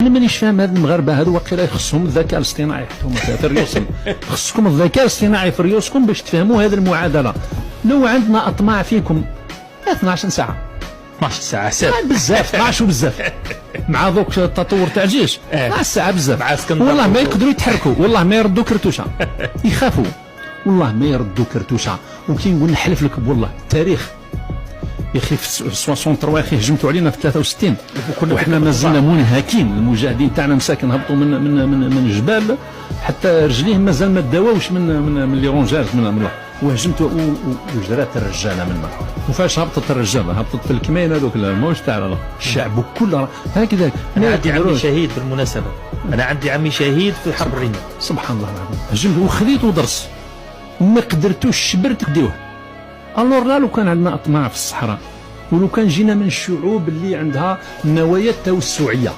انا مانيش فاهم هاد المغاربه هادو واقيلا خصهم الذكاء الاصطناعي حتى في ريوسهم. خصكم الذكاء الاصطناعي في ريوسكم باش تفهموا هذه المعادله. لو عندنا اطماع فيكم 12 ساعه 12 ساعه ساعه بزاف 12 وبزاف مع دوك التطور تاع الجيش 12 ساعه بزاف مع اسكندر والله ما يقدروا يتحركوا، والله ما يردوا كرتوشه يخافوا، والله ما يردوا كرتوشه. وكي نقول نحلف لك والله التاريخ يا اخي في 63 يا اخي هجمتوا علينا في 63 وحنا مازلنا منهكين. المجاهدين تاعنا مساكن هبطوا من الجبال حتى رجليهم مازال ما داواوش من لي رونجاج من وهجمتوا وجرات الرجاله منا. وفاش هبطت الرجاله هبطت في الكمين هذوك ماهوش تاع الشعب كله هكذا. انا عندي عمي شهيد بالمناسبه، انا عندي عمي شهيد في حرب الرمال. سبحان الله العظيم هجمت وخذيت ودرس وما قدرتوش شبرت ديوه. الور لا لو كان عندنا اطماع في الصحراء ولو كان جينا من الشعوب اللي عندها نوايا توسعيه